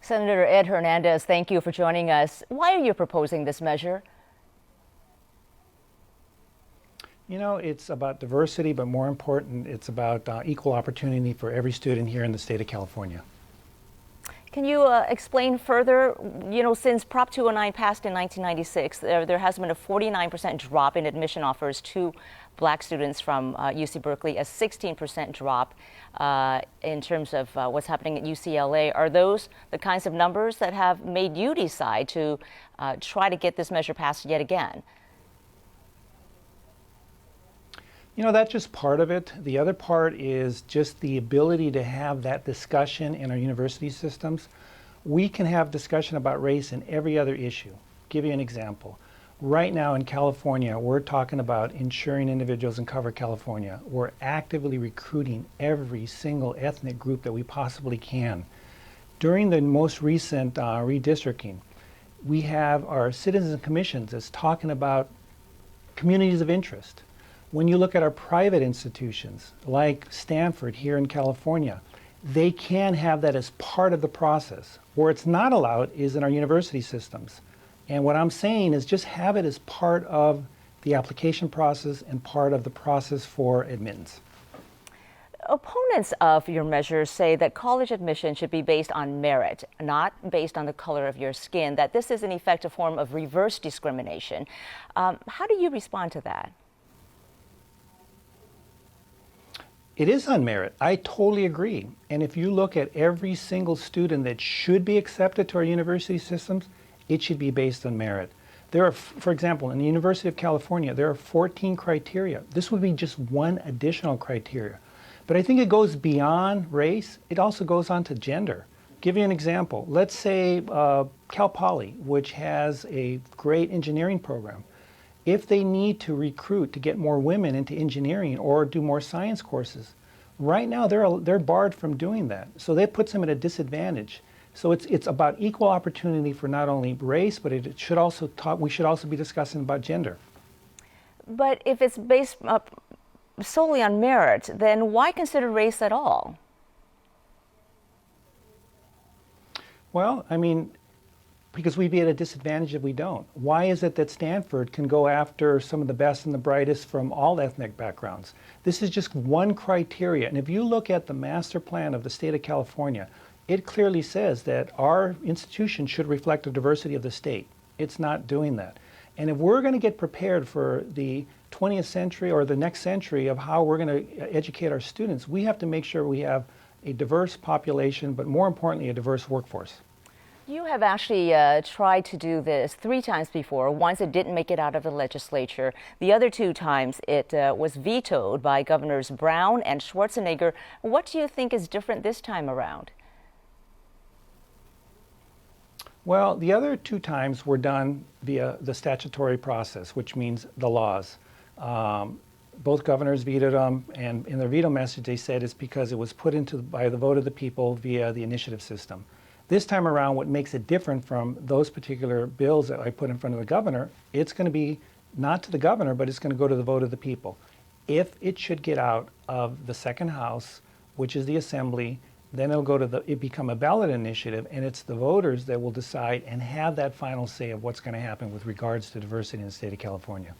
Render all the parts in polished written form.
Senator Ed Hernandez, thank you for joining us. Why are you proposing this measure? You know, it's about diversity, but more important, it's about equal opportunity for every student here in the state of California. Can you explain further? You know, since Prop 209 passed in 1996, there has been a 49% drop in admission offers to black students from UC Berkeley, a 16% drop in terms of what's happening at UCLA. Are those the kinds of numbers that have made you decide to try to get this measure passed yet again? You know, that's just part of it. The other part is just the ability to have that discussion in our university systems. We can have discussion about race in every other issue. Give you an example. Right now in California, we're talking about insuring individuals in Cover California. We're actively recruiting every single ethnic group that we possibly can. During the most recent redistricting, we have our citizens commissions that's talking about communities of interest. When you look at our private institutions, like Stanford here in California, they can have that as part of the process. Where it's not allowed is in our university systems. And what I'm saying is just have it as part of the application process and part of the process for admittance. Opponents of your measure say that college admission should be based on merit, not based on the color of your skin, that this is in effect a form of reverse discrimination. How do you respond to that? It is on merit. I totally agree. And if you look at every single student that should be accepted to our university systems, it should be based on merit. There are, for example, in the University of California, there are 14 criteria. This would be just one additional criteria. But I think it goes beyond race. It also goes on to gender. Give you an example. Let's say Cal Poly, which has a great engineering program. If they need to recruit to get more women into engineering or do more science courses, right now they're barred from doing that. So that puts them at a disadvantage. So it's about equal opportunity for not only race, but we should also be discussing about gender. But if it's based solely on merit, then why consider race at all? Well, I mean, because we'd be at a disadvantage if we don't. Why is it that Stanford can go after some of the best and the brightest from all ethnic backgrounds? This is just one criteria. And if you look at the master plan of the state of California, it clearly says that our institution should reflect the diversity of the state. It's not doing that. And if we're going to get prepared for the 20th century or the next century of how we're going to educate our students, we have to make sure we have a diverse population, but more importantly, a diverse workforce. You have actually tried to do this 3 times before. Once it didn't make it out of the legislature. The other 2 times it was vetoed by Governors Brown and Schwarzenegger. What do you think is different this time around? Well, the other 2 times were done via the statutory process, which means the laws. Both governors vetoed them, and in their veto message they said it's because it was put into by the vote of the people via the initiative system. This time around, what makes it different from those particular bills that I put in front of the governor, it's going to be not to the governor, but it's going to go to the vote of the people. If it should get out of the second house, which is the assembly, then it'll go to it become a ballot initiative, and it's the voters that will decide and have that final say of what's going to happen with regards to diversity in the state of California.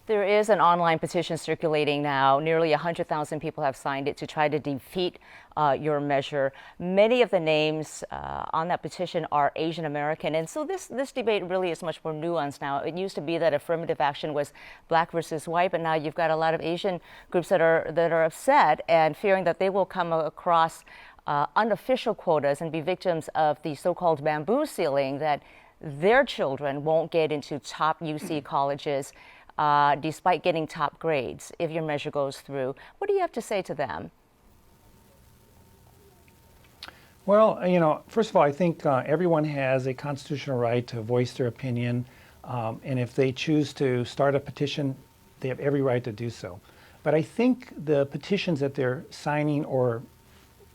There is an online petition circulating now. Nearly 100,000 people have signed it to try to defeat your measure. Many of the names on that petition are Asian American. And so this debate really is much more nuanced now. It used to be that affirmative action was black versus white, but now you've got a lot of Asian groups that are upset and fearing that they will come across unofficial quotas and be victims of the so-called bamboo ceiling, that their children won't get into top UC colleges despite getting top grades if your measure goes through. What do you have to say to them? Well, you know, first of all, I think everyone has a constitutional right to voice their opinion, and if they choose to start a petition, they have every right to do so. But I think the petitions that they're signing or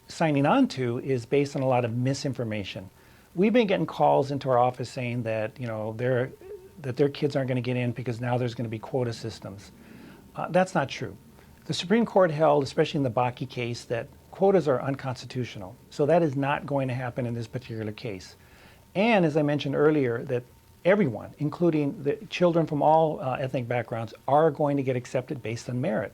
signing on to is based on a lot of misinformation. We've been getting calls into our office saying that, you know, that their kids aren't going to get in because now there's going to be quota systems. That's not true. The Supreme Court held, especially in the Bakke case, that quotas are unconstitutional. So that is not going to happen in this particular case. And as I mentioned earlier, that everyone, including the children from all ethnic backgrounds, are going to get accepted based on merit.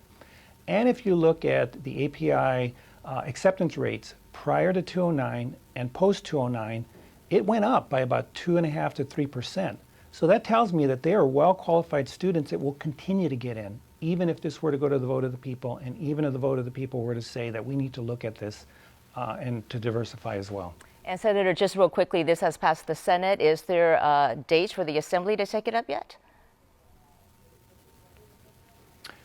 And if you look at the API acceptance rates prior to 2009 and post 2009, it went up by about 2.5% to 3%. So that tells me that they are well-qualified students that will continue to get in, even if this were to go to the vote of the people, and even if the vote of the people were to say that we need to look at this and to diversify as well. And Senator, just real quickly, this has passed the Senate. Is there a date for the Assembly to take it up yet?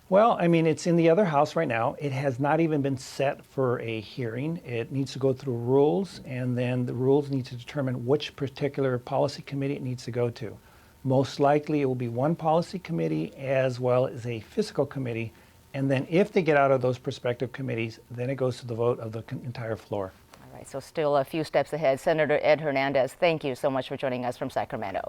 Well, I mean, it's in the other house right now. It has not even been set for a hearing. It needs to go through rules, and then the rules need to determine which particular policy committee it needs to go to. Most likely it will be one policy committee as well as a fiscal committee, and then if they get out of those prospective committees, then it goes to the vote of the entire floor. All right, so still a few steps ahead. Senator Ed Hernandez, thank you so much for joining us from Sacramento.